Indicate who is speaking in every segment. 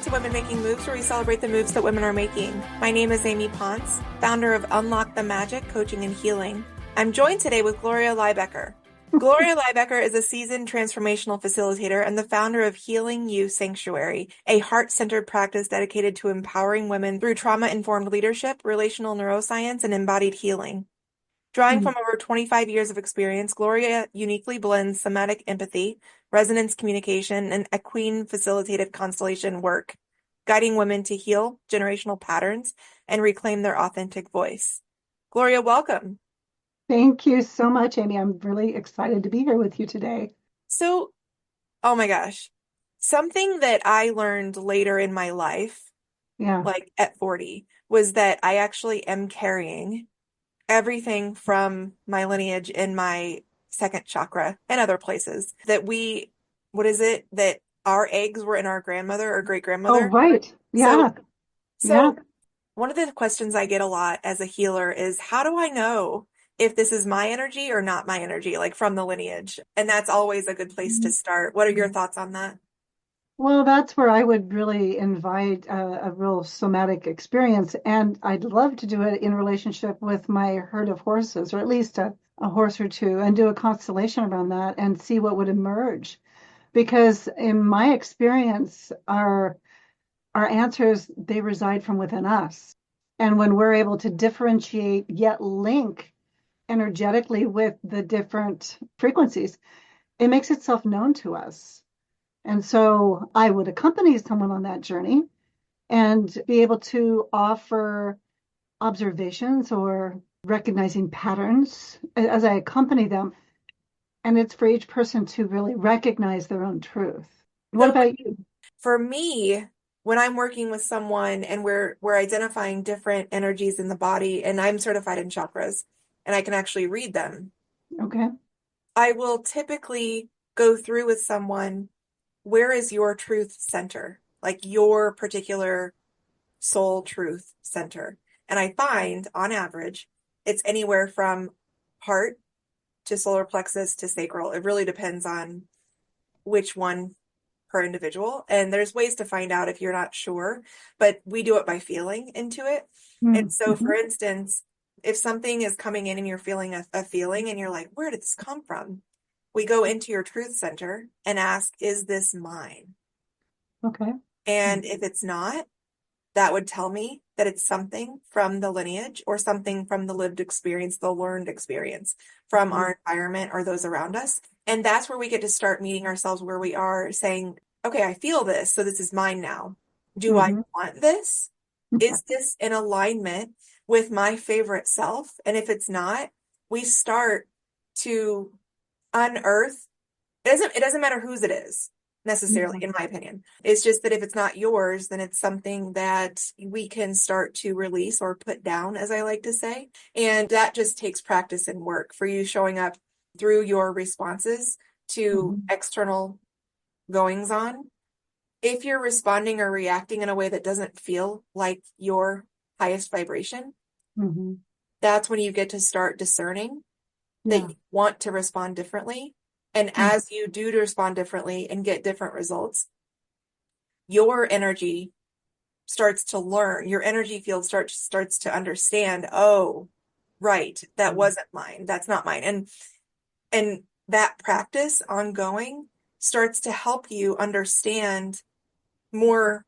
Speaker 1: to Women Making Moves, where we celebrate the moves that women are making. My name is Amy Ponce, founder of Unlock the Magic Coaching and Healing. I'm joined today with Gloria Lybecker. Gloria Lybecker is a seasoned transformational facilitator and the founder of Healing You Sanctuary, a heart-centered practice dedicated to empowering women through trauma-informed leadership, relational neuroscience, and embodied healing. Drawing from over 25 years of experience, Gloria uniquely blends somatic empathy, resonance communication, and equine facilitated constellation work, guiding women to heal generational patterns and reclaim their authentic voice. Gloria, welcome.
Speaker 2: Thank you so much, Amy. I'm really excited to be here with you today.
Speaker 1: So, oh my gosh, something that I learned later in my life,
Speaker 2: Yeah.
Speaker 1: like at 40, was that I actually am carrying everything from my lineage in my second chakra and other places that what is it that our eggs were in our grandmother or great
Speaker 2: Oh,
Speaker 1: grandmother?
Speaker 2: right.
Speaker 1: So,
Speaker 2: Yeah. Yeah.
Speaker 1: so one of the questions I get a lot as a healer is, how do I know if this is my energy or not my energy, like from the lineage? And that's always a good place to start. What are your thoughts on that?
Speaker 2: Well, that's where I would really invite a real somatic experience. And I'd love to do it in relationship with my herd of horses, or at least a horse or two, and do a constellation around that and see what would emerge. Because in my experience, our answers, they reside from within us. And when we're able to differentiate yet link energetically with the different frequencies, it makes itself known to us. And so I would accompany someone on that journey and be able to offer observations or recognizing patterns as I accompany them. And it's for each person to really recognize their own truth. What
Speaker 1: So
Speaker 2: about you?
Speaker 1: for me, when I'm working with someone and we're identifying different energies in the body, and I'm certified in chakras and I can actually read them,
Speaker 2: Okay.
Speaker 1: I will typically go through with someone, where is your truth center? Like your particular soul truth center. And I find on average, it's anywhere from heart to solar plexus to sacral. It really depends on which one per individual. And there's ways to find out if you're not sure, but we do it by feeling into it. And so,
Speaker 2: Mm-hmm.
Speaker 1: for instance, if something is coming in and you're feeling a feeling and you're like, where did this come from? We go into your truth center and ask, is this mine?
Speaker 2: Okay.
Speaker 1: And if it's not, that would tell me that it's something from the lineage or something from the lived experience, the learned experience from
Speaker 2: Mm-hmm.
Speaker 1: our environment or those around us. And that's where we get to start meeting ourselves where we are saying, okay, I feel this, so this is mine now. Do I
Speaker 2: Mm-hmm.
Speaker 1: want this? Is this in alignment with my favorite self? And if it's not, we start to unearth. It doesn't matter whose it is necessarily,
Speaker 2: Yeah.
Speaker 1: in my opinion. It's just that if it's not yours, then it's something that we can start to release or put down, as I like to say. And that just takes practice and work for you showing up through your responses to
Speaker 2: Mm-hmm.
Speaker 1: external goings on. If you're responding or reacting in a way that doesn't feel like your highest vibration,
Speaker 2: Mm-hmm.
Speaker 1: that's when you get to start discerning that
Speaker 2: Yeah.
Speaker 1: you want to respond differently. And
Speaker 2: Mm-hmm.
Speaker 1: as you do to respond differently and get different results, your energy starts to learn, your energy field starts to understand, oh, right, that wasn't mine. That's not mine. And that practice ongoing starts to help you understand more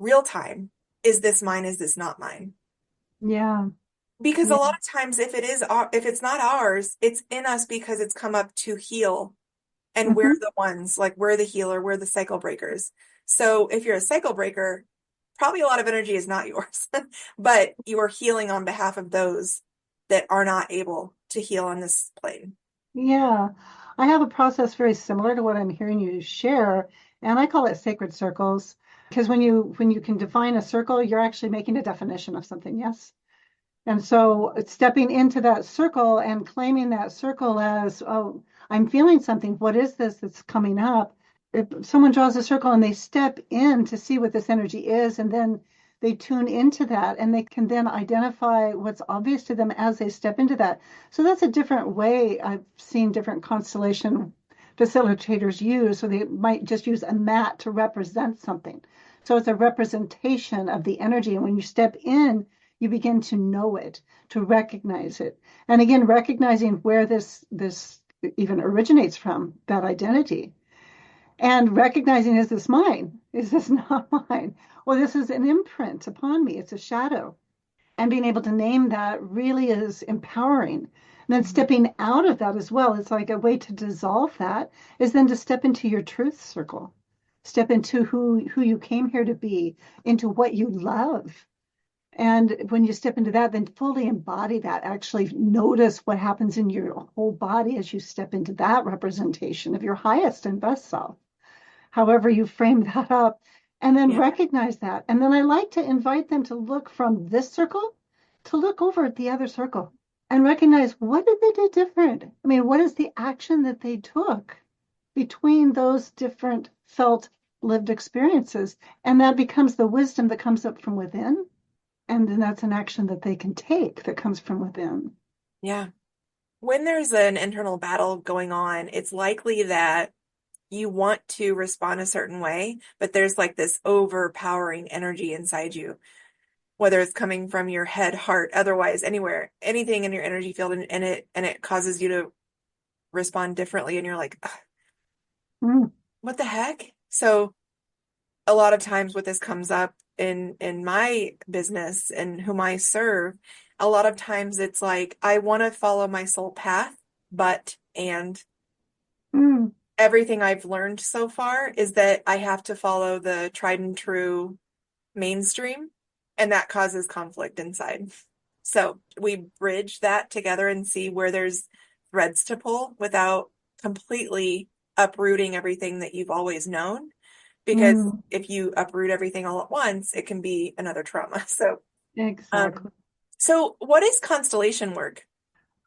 Speaker 1: real time. Is this mine? Is this not mine?
Speaker 2: Yeah.
Speaker 1: Because a
Speaker 2: Yeah.
Speaker 1: lot of times if it's not ours, it's in us because it's come up to heal. And we're
Speaker 2: Mm-hmm.
Speaker 1: the ones, like we're the healer, we're the cycle breakers. So if you're a cycle breaker, probably a lot of energy is not yours, but you are healing on behalf of those that are not able to heal on this plane.
Speaker 2: Yeah. I have a process very similar to what I'm hearing you share, and I call it sacred circles because when you can define a circle, you're actually making a definition of something, yes? And so stepping into that circle and claiming that circle as, oh, I'm feeling something. What is this that's coming up? If someone draws a circle and they step in to see what this energy is, and then they tune into that and they can then identify what's obvious to them as they step into that. So that's a different way I've seen different constellation facilitators use. So they might just use a mat to represent something. So it's a representation of the energy. And when you step in, you begin to know it, to recognize it. And again, recognizing where this even originates from, that identity. And recognizing, is this mine? Is this not mine? Well, this is an imprint upon me. It's a shadow. And being able to name that really is empowering. And then stepping out of that as well, it's like a way to dissolve that is then to step into your truth circle, step into who you came here to be, into what you love. And when you step into that, then fully embody that, actually notice what happens in your whole body as you step into that representation of your highest and best self, however you frame that up, and then
Speaker 1: Yeah.
Speaker 2: recognize that. And then I like to invite them to look from this circle to look over at the other circle and recognize, what did they do different? I mean, what is the action that they took between those different felt lived experiences? And that becomes the wisdom that comes up from within. And then that's an action that they can take that comes from within.
Speaker 1: Yeah. When there's an internal battle going on, it's likely that you want to respond a certain way, but there's like this overpowering energy inside you, whether it's coming from your head, heart, otherwise, anywhere, anything in your energy field, and it causes you to respond differently, and you're like, "Ugh,
Speaker 2: Mm,
Speaker 1: what the heck?" So a lot of times what this comes up in my business and whom I serve, a lot of times it's like I want to follow my soul path, but and
Speaker 2: mm,
Speaker 1: everything I've learned so far is that I have to follow the tried and true mainstream, and that causes conflict inside. So we bridge that together and see where there's threads to pull without completely uprooting everything that you've always known. Because
Speaker 2: mm.
Speaker 1: if you uproot everything all at once, it can be another trauma. Um,
Speaker 2: Exactly.
Speaker 1: so what is constellation work?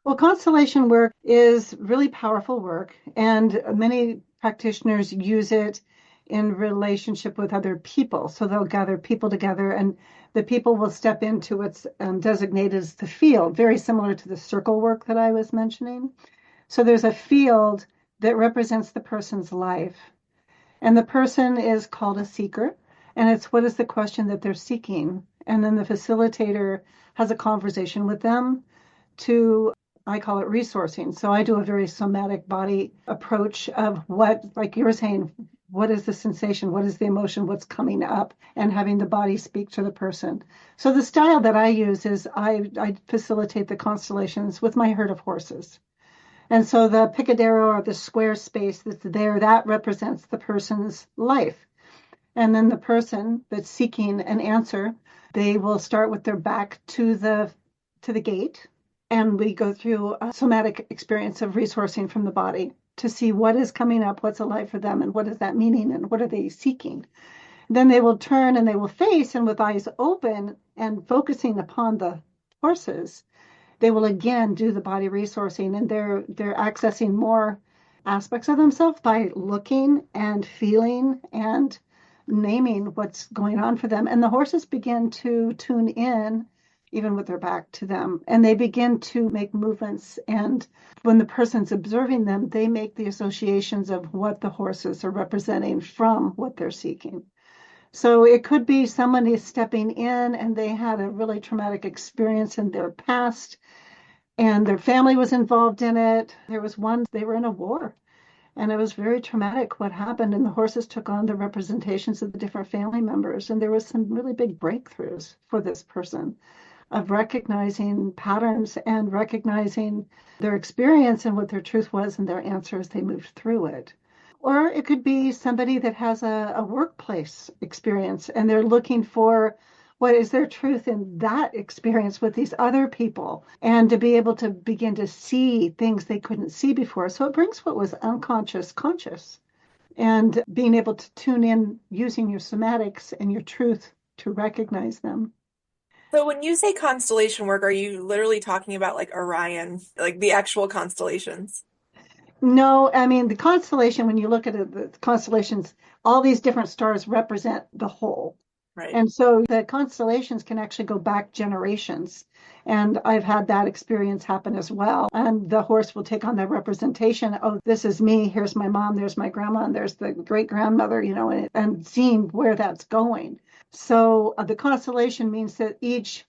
Speaker 2: Well, constellation work is really powerful work, and many practitioners use it in relationship with other people. So they'll gather people together, and the people will step into what's designated as the field, very similar to the circle work that I was mentioning. So there's a field that represents the person's life, and the person is called a seeker, and it's what is the question that they're seeking. And then the facilitator has a conversation with them to, I call it resourcing. So I do a very somatic body approach of what, like you were saying, what is the sensation? What is the emotion? What's coming up? And having the body speak to the person. So the style that I use is I facilitate the constellations with my herd of horses. And so the picadero, or the square space that's there, that represents the person's life. And then the person that's seeking an answer, they will start with their back to the gate, and we go through a somatic experience of resourcing from the body to see what is coming up, what's alive for them, and what is that meaning, and what are they seeking. Then they will turn and they will face, and with eyes open and focusing upon the horses, they will again do the body resourcing, and they're accessing more aspects of themselves by looking and feeling and naming what's going on for them. And the horses begin to tune in, even with their back to them, and they begin to make movements. And when the person's observing them, they make the associations of what the horses are representing from what they're seeking. So it could be somebody stepping in and they had a really traumatic experience in their past, and their family was involved in it. There was one, they were in a war, and it was very traumatic what happened. And the horses took on the representations of the different family members. And there was some really big breakthroughs for this person of recognizing patterns and recognizing their experience and what their truth was and their answer as they moved through it. Or it could be somebody that has a workplace experience and they're looking for what is their truth in that experience with these other people, and to be able to begin to see things they couldn't see before. So it brings what was unconscious conscious, and being able to tune in using your somatics and your truth to recognize them.
Speaker 1: So when you say constellation work, are you literally talking about like Orion, like the actual constellations?
Speaker 2: No, I mean, the constellation, when you look at it, the constellations, all these different stars represent the whole.
Speaker 1: Right.
Speaker 2: And so the constellations can actually go back generations. And I've had that experience happen as well. And the horse will take on the representation. Oh, this is me. Here's my mom. There's my grandma. And there's the great grandmother, and seeing where that's going. So the constellation means that each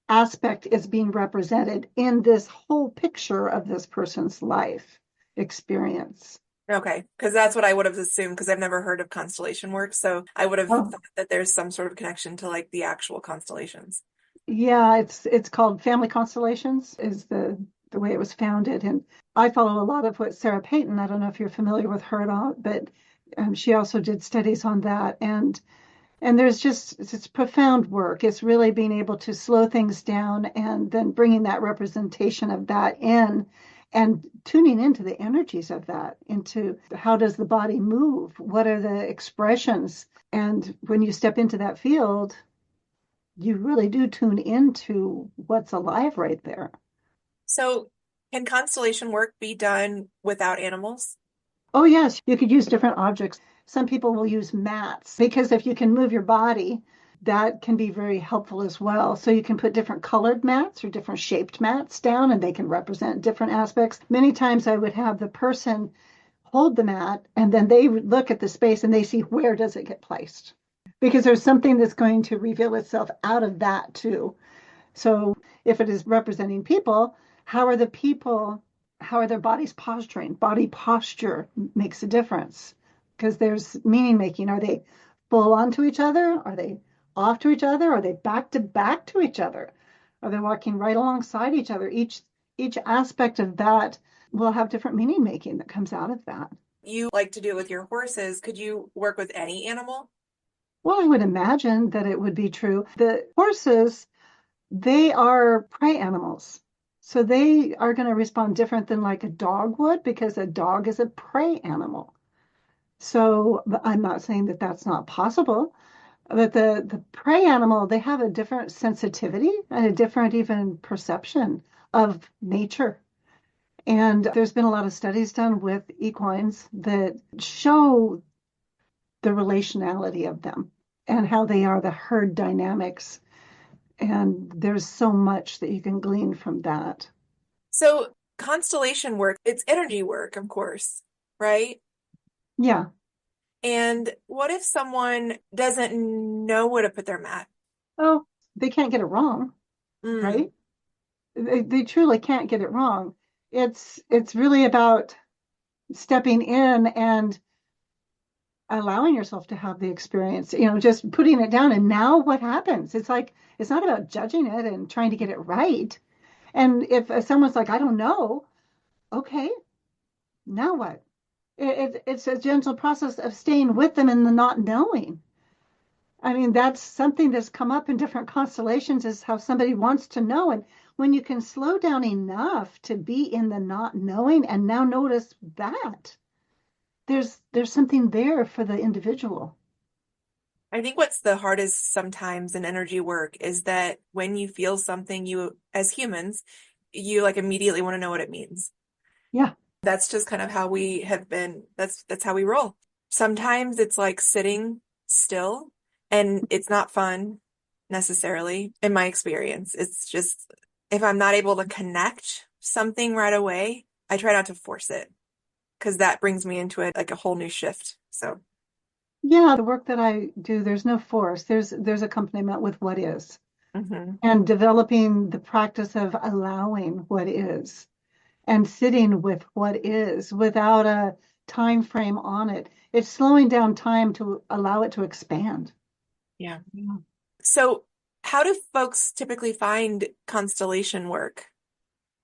Speaker 2: aspect is being represented in this whole picture of this person's life experience.
Speaker 1: Okay, because that's what I would have assumed because I've never heard of constellation work. So I would have
Speaker 2: Oh,
Speaker 1: thought that there's some sort of connection to like the actual constellations.
Speaker 2: yeah, it's called Family Constellations is the way it was founded. And I follow a lot of what Sarah Payton, I don't know if you're familiar with her at all, but she also did studies on that. And there's just it's profound work. It's really being able to slow things down and then bringing that representation of that in and tuning into the energies of that, into how does the body move? What are the expressions? And when you step into that field, you really do tune into what's alive right there.
Speaker 1: So can constellation work be done without animals?
Speaker 2: Oh, yes, you could use different objects. Some people will use mats because if you can move your body, that can be very helpful as well. So you can put different colored mats or different shaped mats down and they can represent different aspects. Many times I would have the person hold the mat and then they would look at the space and they see where does it get placed because there's something that's going to reveal itself out of that too. So if it is representing people, how are the people, how are their bodies posturing? Body posture makes a difference because there's meaning making. Are they full onto each other? Are they off to each other? Are they back to back to each other? Are they walking right alongside each other? Each aspect of that will have different meaning making that comes out of that.
Speaker 1: You like to do it with your horses. Could you work with any animal?
Speaker 2: Well, I would imagine that it would be true. The horses, they are prey animals. So they are going to respond different than like a dog would because a dog is a prey animal. So I'm not saying that that's not possible, but the prey animal, they have a different sensitivity and a different even perception of nature. And there's been a lot of studies done with equines that show the relationality of them and how they are the herd dynamics. And there's so much that you can glean from that.
Speaker 1: So constellation work, it's energy work, of course, right?
Speaker 2: Yeah.
Speaker 1: And what if someone doesn't know where to put their mat?
Speaker 2: Oh, they can't get it wrong,
Speaker 1: Mm,
Speaker 2: right? They truly can't get it wrong. It's really about stepping in and allowing yourself to have the experience, just putting it down. And now what happens? It's like it's not about judging it and trying to get it right. And if someone's like, I don't know, okay, now what? It's a gentle process of staying with them in the not knowing. I mean, that's something that's come up in different constellations is how somebody wants to know. And when you can slow down enough to be in the not knowing and now notice that there's something there for the individual.
Speaker 1: I think what's the hardest sometimes in energy work is that when you feel something, you, as humans, you like immediately want to know what it means.
Speaker 2: Yeah.
Speaker 1: That's just kind of how we have been. That's how we roll. Sometimes it's like sitting still and it's not fun necessarily in my experience. It's just if I'm not able to connect something right away, I try not to force it because that brings me into it like a whole new shift. So,
Speaker 2: Yeah, the work that I do, there's no force. There's accompaniment with what is
Speaker 1: mhm.
Speaker 2: and developing the practice of allowing what is and sitting with what is without a time frame on it. It's slowing down time to allow it to expand.
Speaker 1: Yeah.
Speaker 2: Yeah.
Speaker 1: So, how do folks typically find constellation work?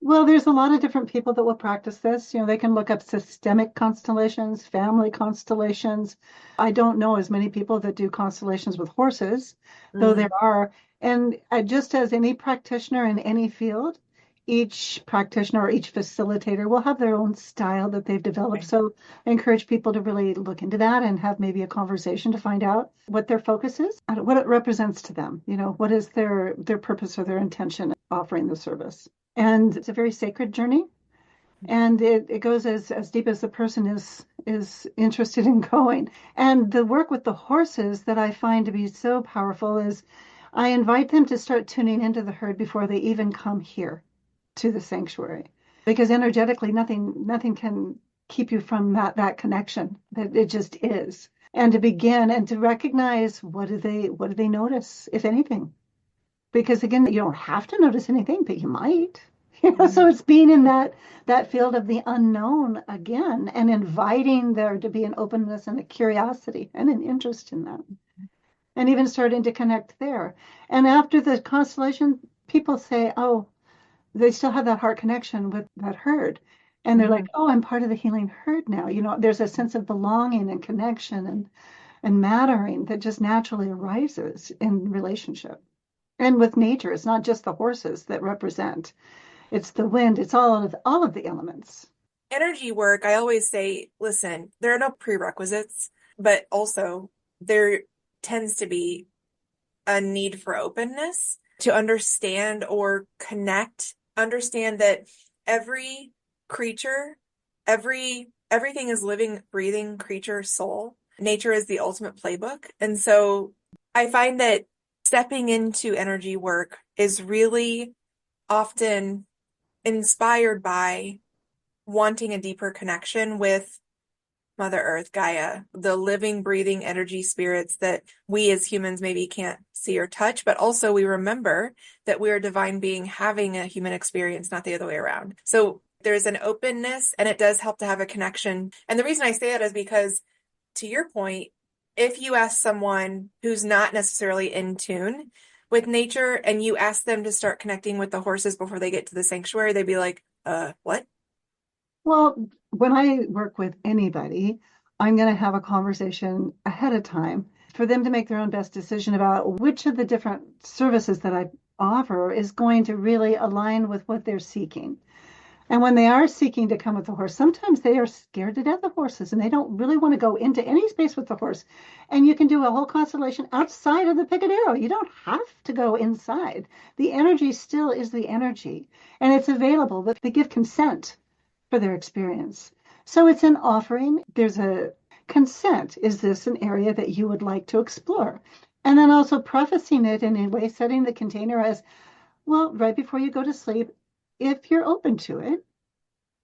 Speaker 2: Well, there's a lot of different people that will practice this. They can look up systemic constellations, family constellations. I don't know as many people that do constellations with horses, though there
Speaker 1: Mm,
Speaker 2: are. And just as any practitioner in any field, each practitioner or each facilitator will have their own style that they've developed.
Speaker 1: okay.
Speaker 2: So I encourage people to really look into that and have maybe a conversation to find out what their focus is, and what it represents to them. What is their purpose or their intention offering the service. And it's a very sacred journey. And it goes as deep as the person is interested in going. And the work with the horses that I find to be so powerful is I invite them to start tuning into the herd before they even come here to the sanctuary. Because energetically nothing can keep you from that connection. That it just is. And to begin and to recognize what do they notice, if anything. Because again, you don't have to notice anything, but you might. So it's being in that field of the unknown again and inviting there to be an openness and a curiosity and an interest in that. And even starting to connect there. And after the constellation, people say, oh, they still have that heart connection with that herd. And they're like,
Speaker 1: Mhm.
Speaker 2: oh, I'm part of the healing herd now. There's a sense of belonging and connection and mattering that just naturally arises in relationship. And with nature, it's not just the horses that represent. It's the wind. It's all of the elements.
Speaker 1: Energy work, I always say, listen, there are no prerequisites, but also there tends to be a need for openness to understand or connect, understand that every creature, everything is living, breathing creature soul. Nature is the ultimate playbook. And so I find that stepping into energy work is really often inspired by wanting a deeper connection with Mother Earth, Gaia, the living, breathing energy spirits that we as humans maybe can't see or touch, but also we remember that we're a divine being having a human experience, not the other way around. So there's an openness and it does help to have a connection. And the reason I say that is because, to your point, if you ask someone who's not necessarily in tune with nature and you ask them to start connecting with the horses before they get to the sanctuary, they'd be like, what?
Speaker 2: Well, when I work with anybody, I'm going to have a conversation ahead of time for them to make their own best decision about which of the different services that I offer is going to really align with what they're seeking. And when they are seeking to come with the horse, sometimes they are scared to death of horses and they don't really want to go into any space with the horse. And you can do a whole constellation outside of the Picadero. You don't have to go inside. The energy still is the energy and it's available, but they give consent for their experience. So it's an offering. There's a consent. Is this an area that you would like to explore? And then also prefacing it in a way, setting the container as well, right before you go to sleep, if you're open to it,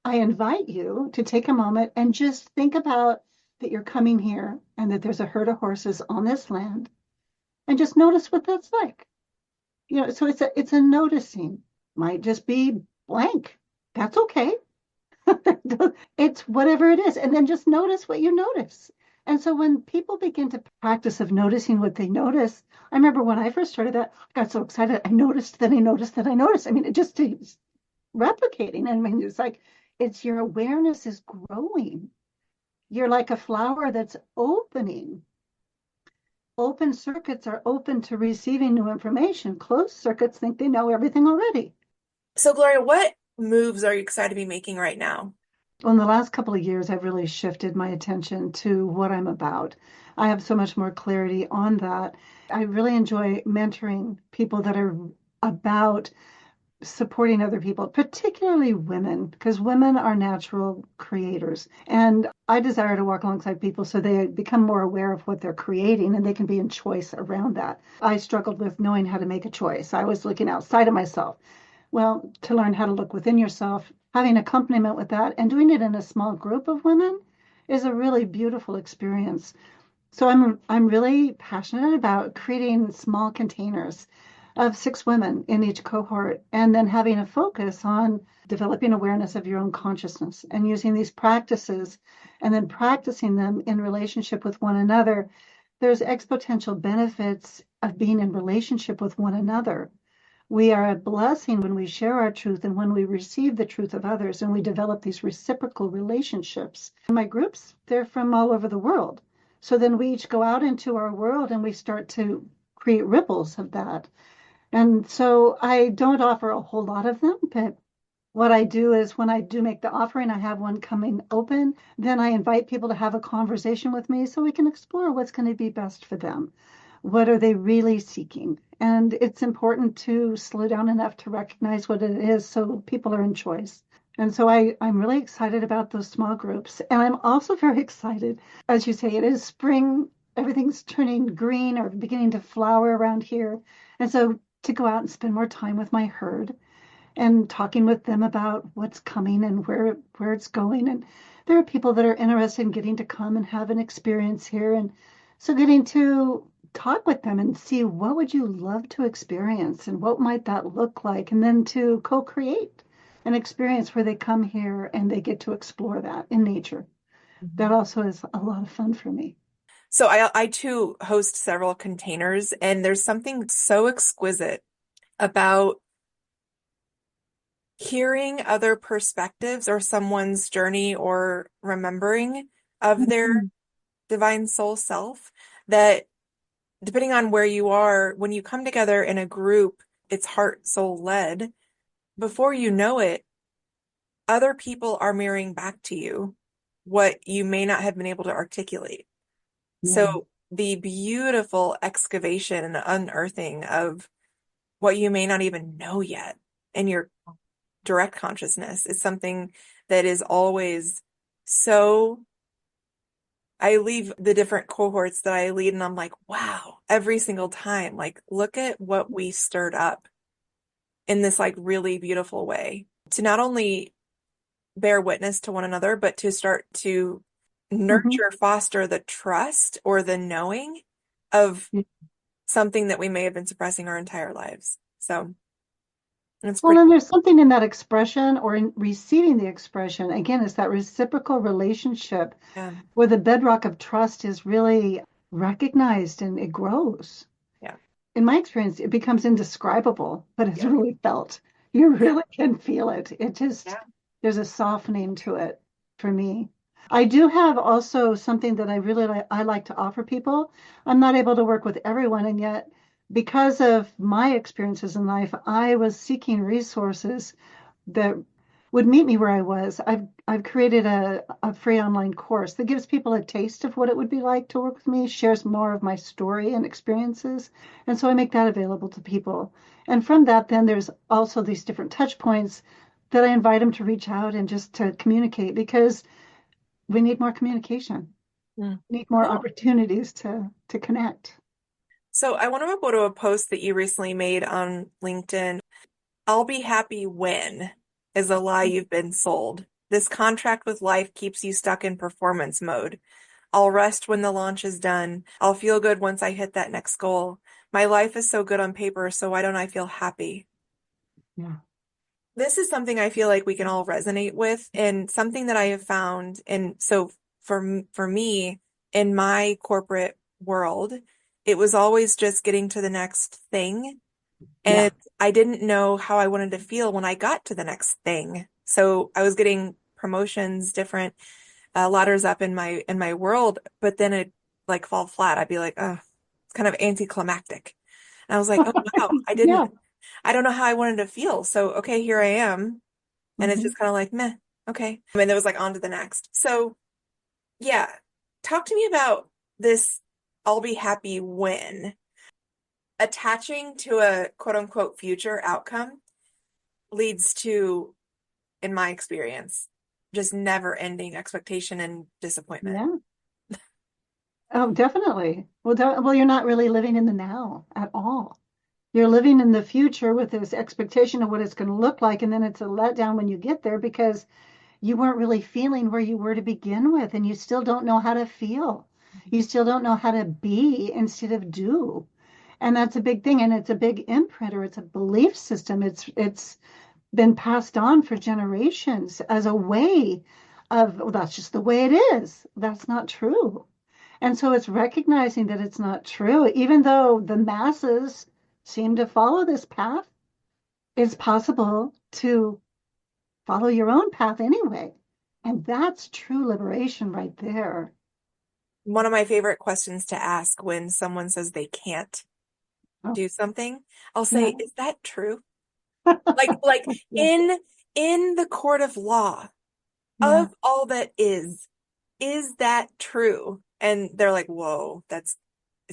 Speaker 2: I invite you to take a moment and just think about that you're coming here and that there's a herd of horses on this land and just notice what that's like. So it's a noticing. Might just be blank. That's okay. It's whatever it is. And then just notice what you notice. And so when people begin to practice of noticing what they notice, I remember when I first started that, I got so excited. I noticed that I noticed that I noticed. I mean, it just is replicating. I mean, it's like it's your awareness is growing. You're like a flower that's opening. Open circuits are open to receiving new information. Closed circuits think they know everything already.
Speaker 1: So, Gloria, what moves are you excited to be making right now?
Speaker 2: Well, in the last couple of years, I've really shifted my attention to what I'm about. I have so much more clarity on that. I really enjoy mentoring people that are about supporting other people, particularly women, because women are natural creators. And I desire to walk alongside people so they become more aware of what they're creating and they can be in choice around that. I struggled with knowing how to make a choice. I was looking outside of myself. Well, to learn how to look within yourself, having accompaniment with that and doing it in a small group of women is a really beautiful experience. So I'm really passionate about creating small containers of 6 women in each cohort and then having a focus on developing awareness of your own consciousness and using these practices and then practicing them in relationship with one another. There's exponential benefits of being in relationship with one another. We are a blessing when we share our truth and when we receive the truth of others and we develop these reciprocal relationships. My groups, they're from all over the world. So then we each go out into our world and we start to create ripples of that. And so I don't offer a whole lot of them, but what I do is when I do make the offering, I have one coming open, then I invite people to have a conversation with me so we can explore what's going to be best for them. What are they really seeking? And it's important to slow down enough to recognize what it is so people are in choice. And so I'm really excited about those small groups. And I'm also very excited, as you say, it is spring, everything's turning green or beginning to flower around here. And so to go out and spend more time with my herd and talking with them about what's coming and where it's going. And there are people that are interested in getting to come and have an experience here. And so getting to talk with them and see what would you love to experience and what might that look like, and then to co-create an experience where they come here and they get to explore that in nature. That
Speaker 1: Mhm.
Speaker 2: also is a lot of fun for me.
Speaker 1: So I too host several containers, and there's something so exquisite about hearing other perspectives or someone's journey or remembering of their
Speaker 2: Mhm.
Speaker 1: divine soul self that depending on where you are, when you come together in a group, it's heart soul led. Before you know it, other people are mirroring back to you what you may not have been able to articulate.
Speaker 2: Yeah.
Speaker 1: So the beautiful excavation and unearthing of what you may not even know yet in your direct consciousness is something that is always so. I leave the different cohorts that I lead and I'm like, wow, every single time, like, look at what we stirred up in this like really beautiful way to not only bear witness to one another, but to start to
Speaker 2: Mhm.
Speaker 1: nurture, foster the trust or the knowing of something that we may have been suppressing our entire lives. So it's
Speaker 2: Well,
Speaker 1: pretty,
Speaker 2: then there's something in that expression or in receiving the expression. Again, it's that reciprocal relationship
Speaker 1: yeah,
Speaker 2: where the bedrock of trust is really recognized and it grows.
Speaker 1: yeah,
Speaker 2: In my experience, it becomes indescribable, but it's
Speaker 1: yeah,
Speaker 2: really felt. You
Speaker 1: yeah,
Speaker 2: really can feel it. It just,
Speaker 1: yeah.
Speaker 2: there's a softening to it for me. I do have also something that I really I like to offer people. I'm not able to work with everyone, and yet because of my experiences in life, I was seeking resources that would meet me where I was. I've created a free online course that gives people a taste of what it would be like to work with me, shares more of my story and experiences. And so I make that available to people. And from that, then there's also these different touch points that I invite them to reach out and just to communicate because we need more communication.
Speaker 1: Mm.
Speaker 2: We need more
Speaker 1: Cool.
Speaker 2: opportunities to connect.
Speaker 1: So I want to go to a post that you recently made on LinkedIn. I'll be happy when is a lie you've been sold. This contract with life keeps you stuck in performance mode. I'll rest when the launch is done. I'll feel good once I hit that next goal. My life is so good on paper, so why don't I feel happy?
Speaker 2: Yeah.
Speaker 1: This is something I feel like we can all resonate with, and something that I have found. And so for me, in my corporate world, it was always just getting to the next thing.
Speaker 2: Yeah.
Speaker 1: And I didn't know how I wanted to feel when I got to the next thing. So I was getting promotions, different ladders up in my world, but then it like fall flat. I'd be like, oh, it's kind of anticlimactic. And I was like, oh wow,
Speaker 2: Yeah.
Speaker 1: I don't know how I wanted to feel. So okay, here I am, and it's
Speaker 2: Mhm.
Speaker 1: just kind of like meh, okay. I mean, it was like on to the next. So yeah, talk to me about this. I'll be happy when attaching to a quote unquote future outcome leads to, in my experience, just never ending expectation and disappointment.
Speaker 2: Yeah. Oh, definitely. Well, you're not really living in the now at all. You're living in the future with this expectation of what it's going to look like, and then it's a letdown when you get there because you weren't really feeling where you were to begin with, and you still don't know how to feel. You still don't know how to be instead of do. And that's a big thing, and it's a big imprint or it's a belief system. It's been passed on for generations as a way of, well, that's just the way it is. That's not true. And so it's recognizing that it's not true, even though the masses seem to follow this path, it's possible to follow your own path anyway. And that's true liberation right there.
Speaker 1: One of my favorite questions to ask when someone says they can't
Speaker 2: Oh,
Speaker 1: do something, I'll say,
Speaker 2: yeah.
Speaker 1: is that true? Like
Speaker 2: Yeah.
Speaker 1: in the court of law
Speaker 2: Yeah.
Speaker 1: of all that is that true? And they're like, whoa, it's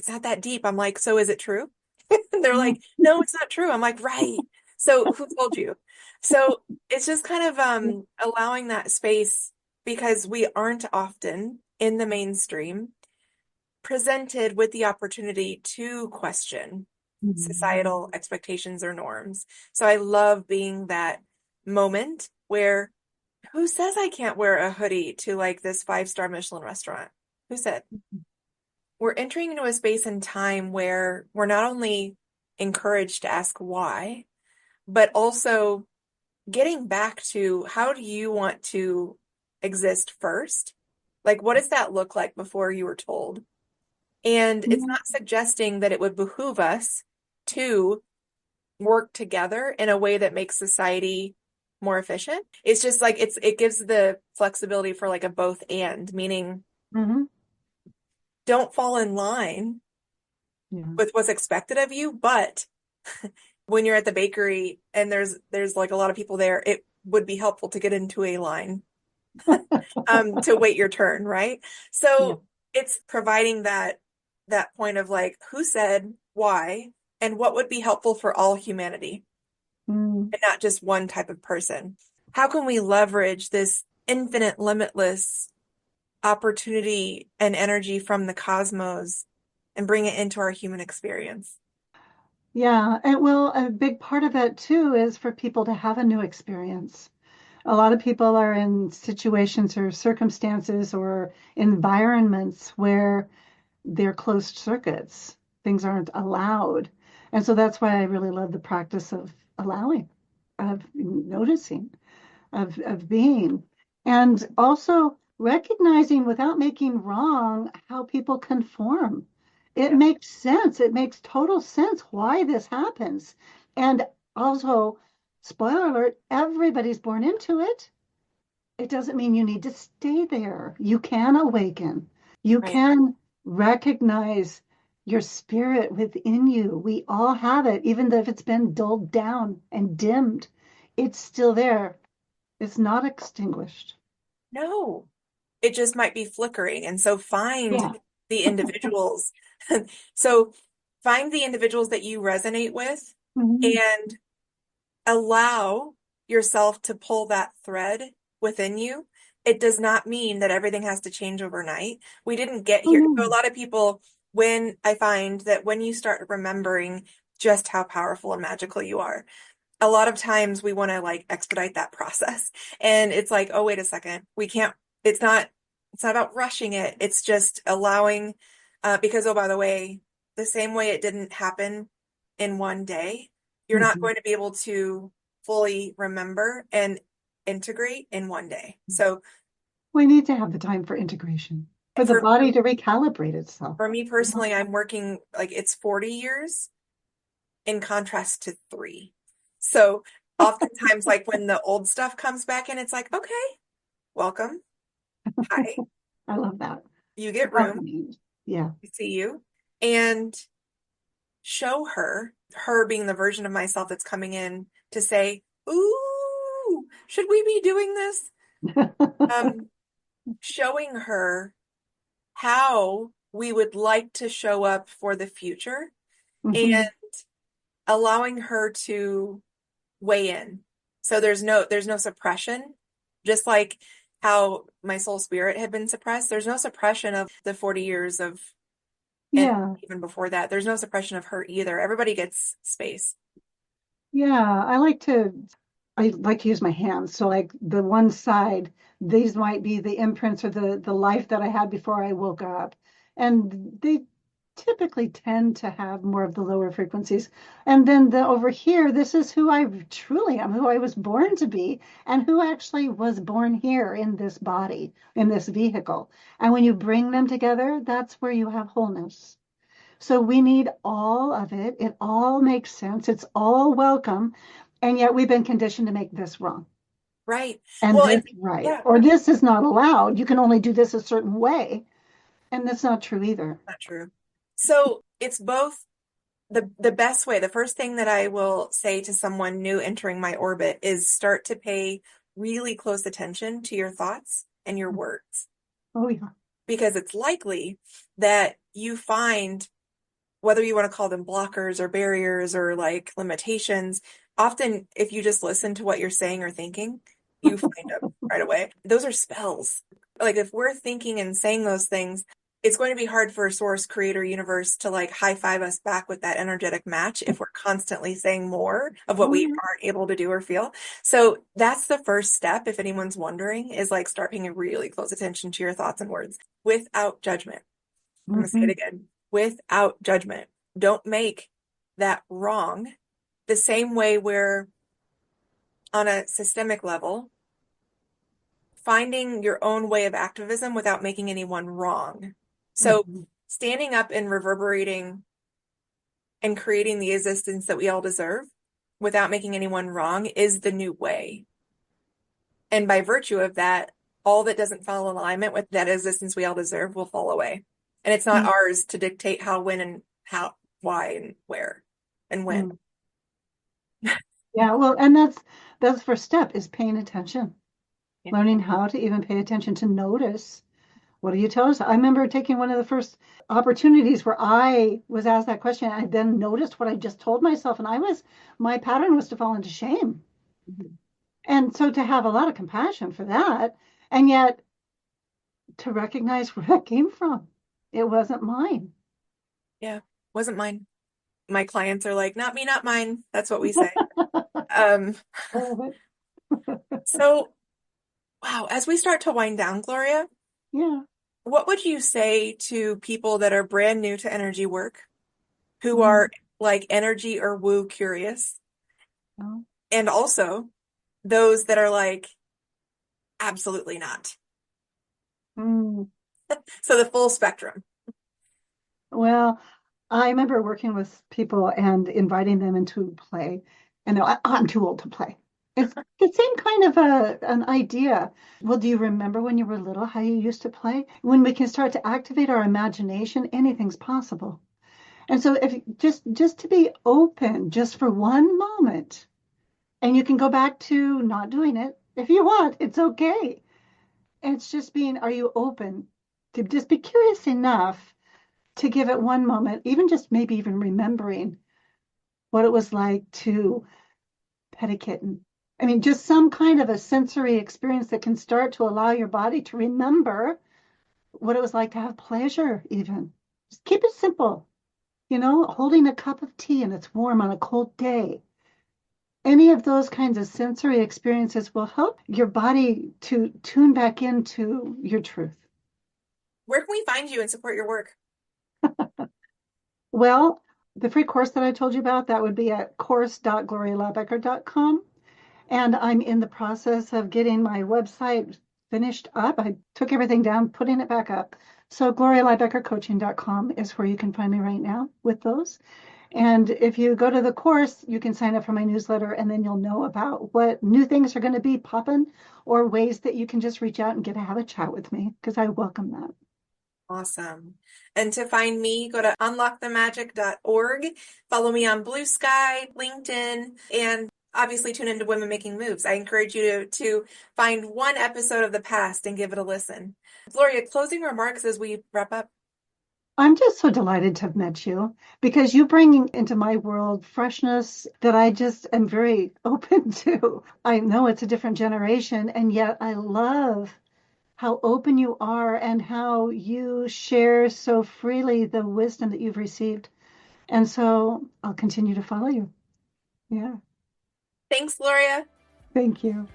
Speaker 1: not that deep. I'm like, so is it true? And they're
Speaker 2: Yeah.
Speaker 1: like, no, it's not true. I'm like, right. So who told you? So it's just kind of allowing that space because we aren't often in the mainstream presented with the opportunity to question
Speaker 2: Mhm.
Speaker 1: societal expectations or norms. So I love being that moment where who says I can't wear a hoodie to like this five-star Michelin restaurant? Who said? We're entering into a space and time where we're not only encouraged to ask why, but also getting back to how do you want to exist first? Like, what does that look like before you were told? And it's
Speaker 2: Mhm.
Speaker 1: not suggesting that it would behoove us to work together in a way that makes society more efficient. It's just like it gives the flexibility for like a both and, meaning
Speaker 2: Mhm.
Speaker 1: don't fall in line
Speaker 2: Yeah.
Speaker 1: with what's expected of you, but when you're at the bakery and there's like a lot of people there, it would be helpful to get into a line to wait your turn, right?
Speaker 2: Yeah.
Speaker 1: So it's providing that point of like who said why and what would be helpful for all humanity
Speaker 2: Mm.
Speaker 1: and not just one type of person. How can we leverage this infinite, limitless opportunity and energy from the cosmos and bring it into our human experience?
Speaker 2: Yeah. And well, a big part of that too is for people to have a new experience. A lot of people are in situations or circumstances or environments where they're closed circuits. Things aren't allowed. And so that's why I really love the practice of allowing, of noticing, of being, and also recognizing without making wrong how people conform. It
Speaker 1: Yeah,
Speaker 2: makes sense. It makes total sense why this happens. And also, spoiler alert, everybody's born into it. It doesn't mean you need to stay there. You can awaken. You
Speaker 1: right.
Speaker 2: can recognize your spirit within you. We all have it, even if it's been dulled down and dimmed. It's still there. It's not extinguished.
Speaker 1: No, it just might be flickering. And so
Speaker 2: Yeah.
Speaker 1: find the individuals. So find the individuals that you resonate with
Speaker 2: Mhm.
Speaker 1: and allow yourself to pull that thread within you. It does not mean that everything has to change overnight. We didn't get
Speaker 2: Oh,
Speaker 1: here.
Speaker 2: no.
Speaker 1: So a lot of people, when I find that when you start remembering just how powerful and magical you are, a lot of times we want to like expedite that process. And it's like, oh, wait a second. We can't, it's not, it's not about rushing it. It's just allowing, because, oh, by the way, the same way it didn't happen in one day, you're not
Speaker 2: Mhm.
Speaker 1: going to be able to fully remember and integrate in one day. So
Speaker 2: We need to have the time for integration, for the
Speaker 1: for,
Speaker 2: body to recalibrate itself.
Speaker 1: for me
Speaker 2: You know?
Speaker 1: personally, I'm working like it's 40 years in contrast to 3. So oftentimes, like when the old stuff comes back in, it's like, okay, welcome. Hi.
Speaker 2: I love that.
Speaker 1: You
Speaker 2: The
Speaker 1: get room.
Speaker 2: welcoming. Yeah.
Speaker 1: I see you. And show her being the version of myself that's coming in to say, ooh, should we be doing this? Um, Showing her how we would like to show up for the future and
Speaker 2: Mhm.
Speaker 1: allowing her to weigh in. So there's no suppression, just like how my soul spirit had been suppressed. There's no suppression of the 40 years of, and
Speaker 2: Yeah.
Speaker 1: even before that, there's no suppression of her either. Everybody gets space.
Speaker 2: Yeah. I like to use my hands. So like the one side, these might be the imprints or the life that I had before I woke up. And they typically tend to have more of the lower frequencies. And then the over here, this is who I truly am, who I was born to be, and who actually was born here in this body, in this vehicle. And when you bring them together, that's where you have wholeness. So we need all of it. It all makes sense. It's all welcome. And yet we've been conditioned to make this wrong
Speaker 1: Right.
Speaker 2: and
Speaker 1: Well,
Speaker 2: this
Speaker 1: and
Speaker 2: right,
Speaker 1: yeah,
Speaker 2: or this is not allowed. You can only do this a certain way. And that's not true either.
Speaker 1: not true. So it's both the best way. The first thing that I will say to someone new entering my orbit is start to pay really close attention to your thoughts and your words,
Speaker 2: Oh, yeah.
Speaker 1: because it's likely that you find whether you want to call them blockers or barriers or like limitations, often if you just listen to what you're saying or thinking, you find them right away. Those are spells. Like if we're thinking and saying those things, it's going to be hard for source, creator, universe to like high five us back with that energetic match if we're constantly saying more of what
Speaker 2: Oh,
Speaker 1: we
Speaker 2: yeah.
Speaker 1: aren't able to do or feel. So that's the first step, if anyone's wondering, is like start paying really close attention to your thoughts and words without judgment. I'm going to say it
Speaker 2: Mhm.
Speaker 1: again, without judgment. Don't make that wrong. The same way we're on a systemic level, finding your own way of activism without making anyone wrong. So
Speaker 2: Mhm.
Speaker 1: standing up and reverberating and creating the existence that we all deserve without making anyone wrong is the new way. And by virtue of that, all that doesn't fall in alignment with that existence we all deserve will fall away. And it's not ours to dictate how, when, and how, why, and where, and when.
Speaker 2: Mhm. Yeah, well, and that's the first step is paying attention,
Speaker 1: Yeah.
Speaker 2: learning how to even pay attention to notice. What do you tell us? I remember taking one of the first opportunities where I was asked that question. I then noticed what I just told myself, and my pattern was to fall into shame.
Speaker 1: Mhm.
Speaker 2: And so to have a lot of compassion for that, and yet to recognize where that came from. It wasn't mine.
Speaker 1: Yeah. Wasn't mine. My clients are like, not me, not mine. That's what we say. Um,
Speaker 2: Oh,
Speaker 1: so wow, as we start to wind down, Gloria,
Speaker 2: yeah.
Speaker 1: what would you say to people that are brand new to energy work, who are
Speaker 2: Mm.
Speaker 1: like energy or woo curious,
Speaker 2: Oh.
Speaker 1: and also those that are like, absolutely not?
Speaker 2: Mm.
Speaker 1: So the full spectrum.
Speaker 2: Well, I remember working with people and inviting them into play, and I'm too old to play. It's the same kind of an idea. Well, do you remember when you were little how you used to play? When we can start to activate our imagination, anything's possible. And so if just to be open just for one moment, and you can go back to not doing it if you want, it's okay. It's just being, are you open to just be curious enough to give it one moment, even just maybe even remembering what it was like to pet a kitten. I mean, just some kind of a sensory experience that can start to allow your body to remember what it was like to have pleasure, even. Just keep it simple. Holding a cup of tea and it's warm on a cold day. Any of those kinds of sensory experiences will help your body to tune back into your truth.
Speaker 1: Where can we find you and support your work?
Speaker 2: Well, the free course that I told you about, that would be at course.glorialybecker.com. And I'm in the process of getting my website finished up. I took everything down, putting it back up. So glorialybeckercoaching.com is where you can find me right now with those. And if you go to the course, you can sign up for my newsletter, and then you'll know about what new things are going to be popping or ways that you can just reach out and have a chat with me because I welcome that.
Speaker 1: Awesome. And to find me, go to unlockthemagic.org. Follow me on Blue Sky, LinkedIn, and obviously tune into Women Making Moves. I encourage you to find one episode of the past and give it a listen. Gloria, closing remarks as we wrap up.
Speaker 2: I'm just so delighted to have met you because you bring into my world freshness that I just am very open to. I know it's a different generation, and yet I love how open you are and how you share so freely the wisdom that you've received. And so I'll continue to follow you. Yeah.
Speaker 1: Thanks, Gloria.
Speaker 2: Thank you.